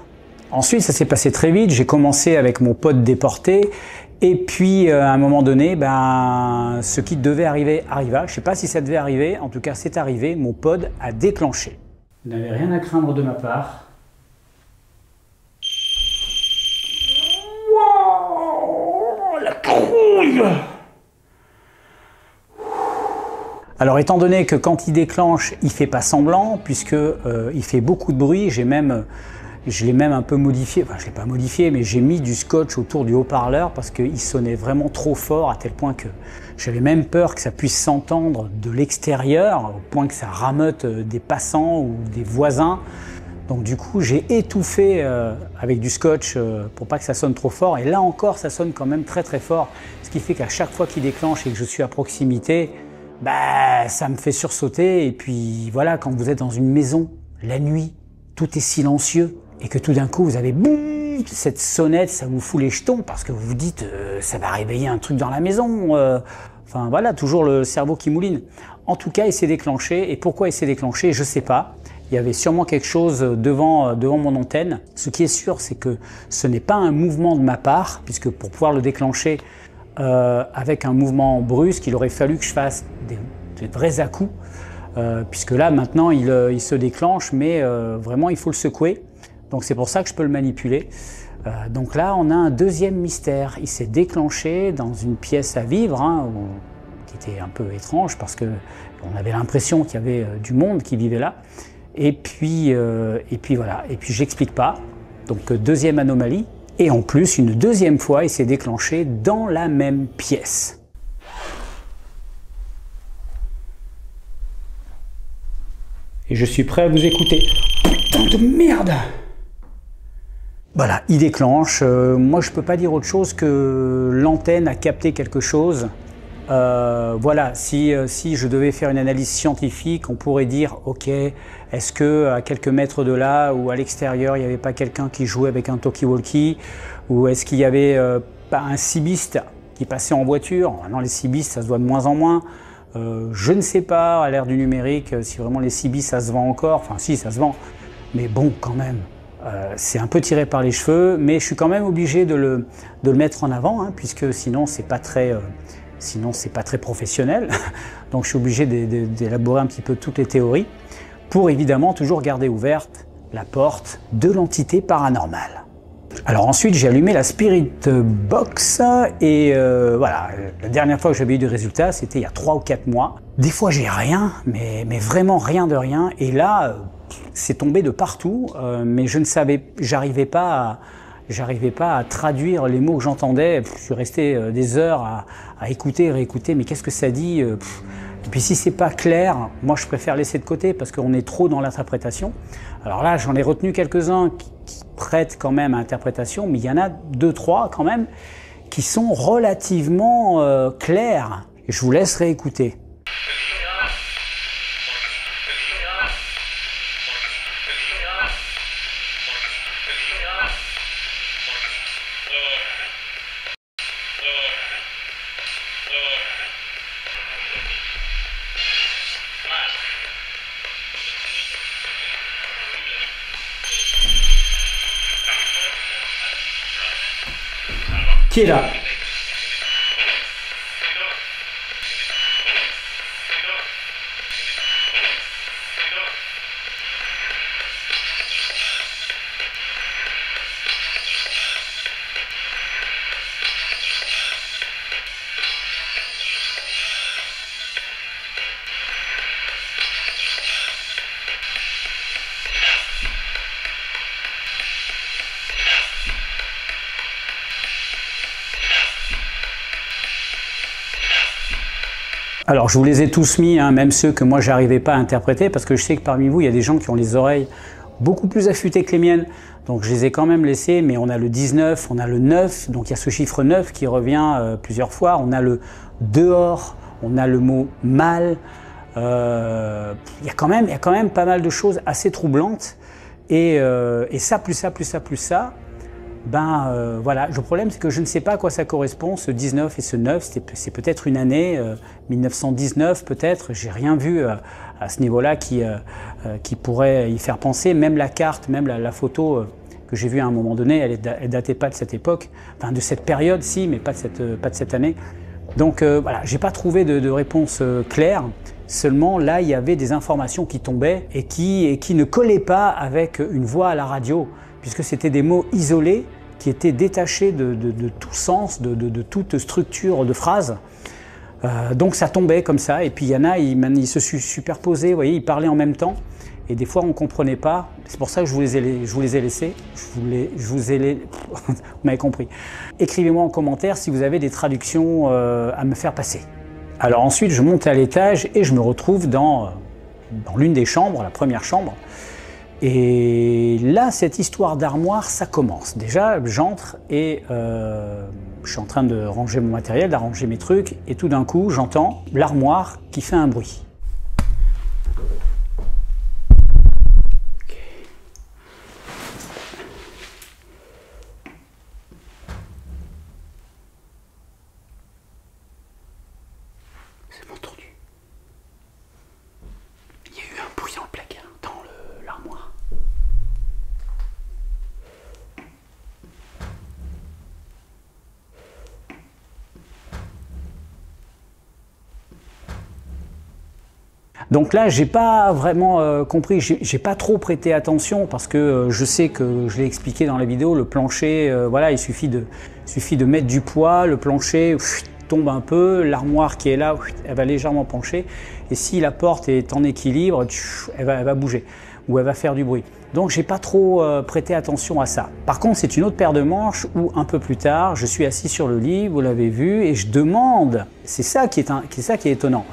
Ensuite, ça s'est passé très vite. J'ai commencé avec mon pote déporté. Et puis, à un moment donné, ce qui devait arriver arriva. Je ne sais pas si ça devait arriver. En tout cas, c'est arrivé. Mon pod a déclenché. Vous n'avez rien à craindre de ma part. Wow, la trouille! Alors, étant donné que quand il déclenche, il ne fait pas semblant, puisque il fait beaucoup de bruit, je l'ai même un peu modifié, enfin je ne l'ai pas modifié, mais j'ai mis du scotch autour du haut-parleur parce qu'il sonnait vraiment trop fort à tel point que j'avais même peur que ça puisse s'entendre de l'extérieur, au point que ça rameute des passants ou des voisins. Donc du coup j'ai étouffé avec du scotch pour pas que ça sonne trop fort, et là encore ça sonne quand même très très fort, ce qui fait qu'à chaque fois qu'il déclenche et que je suis à proximité, ça me fait sursauter. Et puis voilà, quand vous êtes dans une maison, la nuit, tout est silencieux, et que tout d'un coup vous avez boum, cette sonnette, ça vous fout les jetons parce que vous vous dites ça va réveiller un truc dans la maison. Enfin voilà, toujours le cerveau qui mouline. En tout cas, il s'est déclenché, et pourquoi il s'est déclenché, je sais pas. Il y avait sûrement quelque chose devant mon antenne. Ce qui est sûr, c'est que ce n'est pas un mouvement de ma part, puisque pour pouvoir le déclencher avec un mouvement brusque, il aurait fallu que je fasse des vrais à-coups. puisque là maintenant il se déclenche, mais vraiment il faut le secouer. Donc c'est pour ça que je peux le manipuler. Donc là on a un deuxième mystère. Il s'est déclenché dans une pièce à vivre, hein, qui était un peu étrange parce que on avait l'impression qu'il y avait du monde qui vivait là. Et puis voilà. Et puis j'explique pas. Donc deuxième anomalie. Et en plus, une deuxième fois, il s'est déclenché dans la même pièce. Et je suis prêt à vous écouter. Putain de merde! Voilà, il déclenche. Moi, je peux pas dire autre chose que l'antenne a capté quelque chose. Voilà, si je devais faire une analyse scientifique, on pourrait dire, ok, est-ce que à quelques mètres de là ou à l'extérieur, il n'y avait pas quelqu'un qui jouait avec un talkie-walkie, ou est-ce qu'il y avait pas un cibiste qui passait en voiture? Maintenant, les cibistes, ça se voit de moins en moins. Je ne sais pas, à l'ère du numérique, si vraiment les cibistes, ça se vend encore. Enfin, si, ça se vend. Mais bon, quand même, c'est un peu tiré par les cheveux, mais je suis quand même obligé de le mettre en avant, hein, puisque sinon, c'est pas très professionnel. Donc je suis obligé d'élaborer un petit peu toutes les théories pour évidemment toujours garder ouverte la porte de l'entité paranormale. Alors ensuite j'ai allumé la Spirit Box et voilà, la dernière fois que j'avais eu des résultats c'était il y a 3 ou 4 mois. Des fois j'ai rien, mais vraiment rien de rien, et là c'est tombé de partout, mais j'arrivais pas à traduire les mots que j'entendais. Je suis resté des heures à écouter, réécouter, mais qu'est-ce que ça dit? Et puis si c'est pas clair, moi je préfère laisser de côté parce qu'on est trop dans l'interprétation. Alors là, j'en ai retenu quelques-uns qui prêtent quand même à interprétation, mais il y en a 2-3 quand même qui sont relativement clairs. Et je vous laisse réécouter. Qui est là? Alors je vous les ai tous mis, hein, même ceux que moi j'arrivais pas à interpréter, parce que je sais que parmi vous il y a des gens qui ont les oreilles beaucoup plus affûtées que les miennes, donc je les ai quand même laissés. Mais on a le 19, on a le 9, donc il y a ce chiffre 9 qui revient plusieurs fois, on a le dehors, on a le mot mal, il y a quand même pas mal de choses assez troublantes, et ça, plus ça, plus ça, plus ça, voilà, le problème c'est que je ne sais pas à quoi ça correspond, ce 19 et ce 9, c'est peut-être une année, 1919 peut-être, j'ai rien vu à ce niveau-là qui pourrait y faire penser. Même la carte, même la photo que j'ai vue à un moment donné, elle datait pas de cette époque, enfin de cette période si, mais pas de cette année. Donc voilà, j'ai pas trouvé de réponse claire, seulement là il y avait des informations qui tombaient et qui ne collaient pas avec une voix à la radio, puisque c'était des mots isolés qui étaient détachés de tout sens, de toute structure de phrase. Donc ça tombait comme ça, et puis il y en a, ils se superposaient, vous voyez, ils parlaient en même temps, et des fois on ne comprenait pas. C'est pour ça que je vous les ai laissés, vous m'avez compris. Écrivez-moi en commentaire si vous avez des traductions à me faire passer. Alors ensuite je monte à l'étage et je me retrouve dans l'une des chambres, la première chambre. Et là, cette histoire d'armoire, ça commence. Déjà, j'entre et je suis en train de ranger mon matériel, d'arranger mes trucs, et tout d'un coup, j'entends l'armoire qui fait un bruit. C'est entendu. Il y a eu un bruit dans le placard, dans l'armoire. Donc là, j'ai pas vraiment compris, j'ai pas trop prêté attention parce que je sais que je l'ai expliqué dans la vidéo, le plancher, voilà, il suffit de mettre du poids, le plancher tombe un peu, l'armoire qui est là, elle va légèrement pencher, et si la porte est en équilibre, elle va bouger ou elle va faire du bruit. Donc j'ai pas trop prêté attention à ça. Par contre, c'est une autre paire de manches où un peu plus tard, je suis assis sur le lit, vous l'avez vu, et je demande, c'est ça qui est étonnant,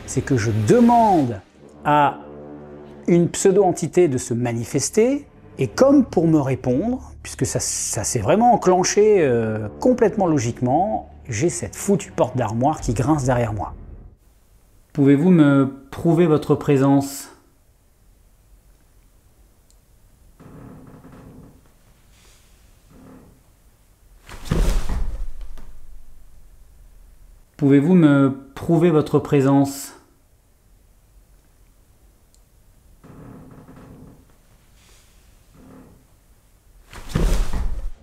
c'est que je demande à une pseudo-entité de se manifester, et comme pour me répondre, puisque ça s'est vraiment enclenché complètement logiquement, j'ai cette foutue porte d'armoire qui grince derrière moi. Pouvez-vous me prouver votre présence ? Pouvez-vous me prouver votre présence ?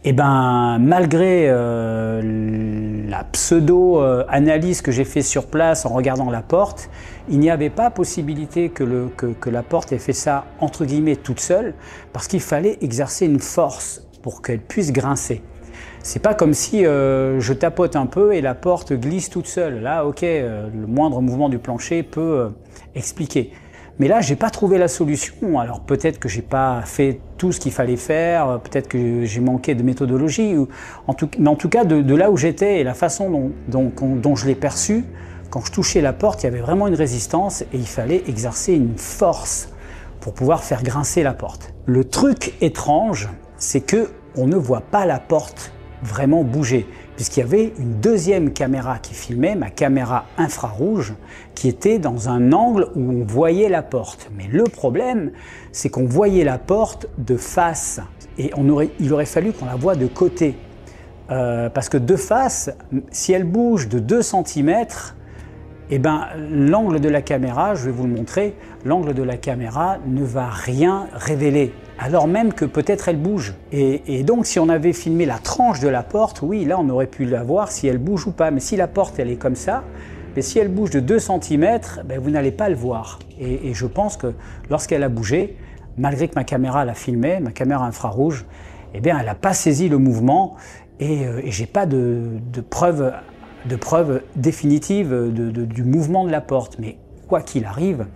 Eh ben, malgré la pseudo-analyse que j'ai fait sur place en regardant la porte, il n'y avait pas possibilité que la porte ait fait ça entre guillemets toute seule, parce qu'il fallait exercer une force pour qu'elle puisse grincer. C'est pas comme si je tapote un peu et la porte glisse toute seule. Là, ok, le moindre mouvement du plancher peut expliquer. Mais là, j'ai pas trouvé la solution. Alors peut-être que j'ai pas fait tout ce qu'il fallait faire, peut-être que j'ai manqué de méthodologie. Mais en tout cas, de là où j'étais et la façon dont je l'ai perçu, quand je touchais la porte, il y avait vraiment une résistance et il fallait exercer une force pour pouvoir faire grincer la porte. Le truc étrange, c'est que on ne voit pas la porte vraiment bouger, puisqu'il y avait une deuxième caméra qui filmait, ma caméra infrarouge, qui était dans un angle où on voyait la porte. Mais le problème, c'est qu'on voyait la porte de face, et il aurait fallu qu'on la voie de côté. Parce que de face, si elle bouge de 2 cm, eh ben, l'angle de la caméra, je vais vous le montrer, l'angle de la caméra ne va rien révéler, alors même que peut-être elle bouge. Et donc si on avait filmé la tranche de la porte, oui, là on aurait pu la voir si elle bouge ou pas. Mais si la porte elle est comme ça, mais si elle bouge de 2 cm, ben, vous n'allez pas le voir. Et je pense que lorsqu'elle a bougé, malgré que ma caméra la filmait, ma caméra infrarouge, eh bien elle n'a pas saisi le mouvement et j'ai pas de preuve définitive du mouvement de la porte. Mais quoi qu'il arrive,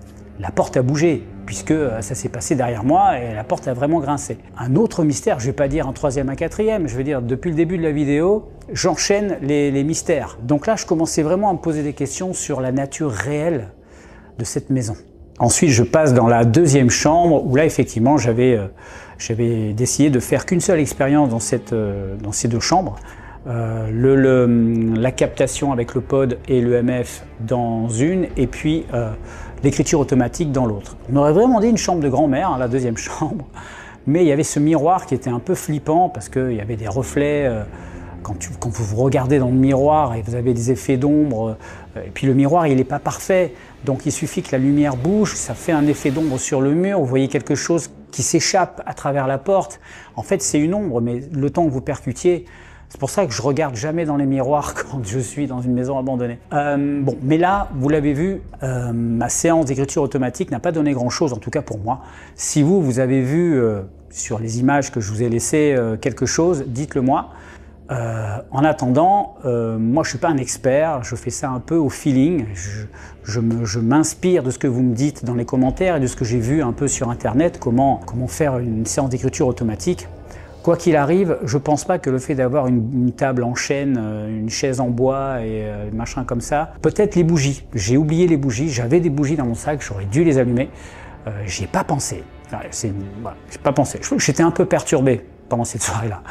la porte a bougé, puisque ça s'est passé derrière moi et la porte a vraiment grincé. Un autre mystère, je ne vais pas dire un troisième, un quatrième, je veux dire depuis le début de la vidéo, j'enchaîne les mystères. Donc là, je commençais vraiment à me poser des questions sur la nature réelle de cette maison. Ensuite, je passe dans la deuxième chambre, où là, effectivement, j'avais décidé de faire qu'une seule expérience dans ces deux chambres. La captation avec le pod et le MF dans une, et puis l'écriture automatique dans l'autre. On aurait vraiment dit une chambre de grand-mère, hein, la deuxième chambre, mais il y avait ce miroir qui était un peu flippant parce qu'il y avait des reflets. Quand vous vous regardez dans le miroir et vous avez des effets d'ombre, et puis le miroir il n'est pas parfait, donc il suffit que la lumière bouge, ça fait un effet d'ombre sur le mur, vous voyez quelque chose qui s'échappe à travers la porte. En fait c'est une ombre, mais le temps que vous percutiez, c'est pour ça que je regarde jamais dans les miroirs quand je suis dans une maison abandonnée. Bon, mais là, vous l'avez vu, ma séance d'écriture automatique n'a pas donné grand-chose, en tout cas pour moi. Si vous avez vu sur les images que je vous ai laissées quelque chose, dites-le moi. En attendant, moi je suis pas un expert, je fais ça un peu au feeling. Je m'inspire de ce que vous me dites dans les commentaires et de ce que j'ai vu un peu sur internet, comment faire une séance d'écriture automatique. Quoi qu'il arrive, je ne pense pas que le fait d'avoir une table en chêne, une chaise en bois et machin comme ça, peut-être les bougies. J'ai oublié les bougies, j'avais des bougies dans mon sac, j'aurais dû les allumer. J'y ai pas pensé. Voilà, j'ai pas pensé. J'étais un peu perturbé pendant cette soirée-là.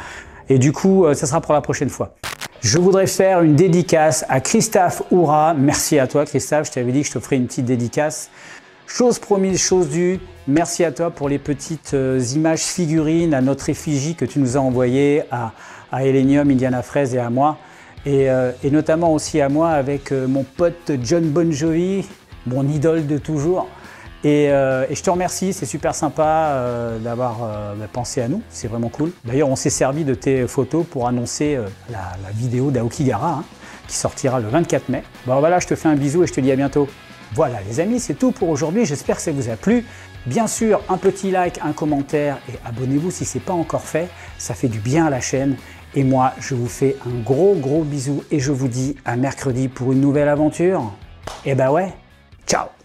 Et du coup, ça sera pour la prochaine fois. Je voudrais faire une dédicace à Christophe Oura. Merci à toi, Christophe. Je t'avais dit que je te ferais une petite dédicace. Chose promise, chose due, merci à toi pour les petites images figurines à notre effigie que tu nous as envoyées à Elenium, Indiana Fraise et à moi. Et notamment aussi à moi avec mon pote John Bon Jovi, mon idole de toujours. Et je te remercie, c'est super sympa d'avoir pensé à nous, c'est vraiment cool. D'ailleurs, on s'est servi de tes photos pour annoncer la vidéo d'Aokigahara, hein, qui sortira le 24 mai. Bon voilà, je te fais un bisou et je te dis à bientôt. Voilà les amis, c'est tout pour aujourd'hui, j'espère que ça vous a plu. Bien sûr, un petit like, un commentaire et abonnez-vous si ce n'est pas encore fait, ça fait du bien à la chaîne. Et moi, je vous fais un gros bisou et je vous dis à mercredi pour une nouvelle aventure. Et bah ouais, ciao!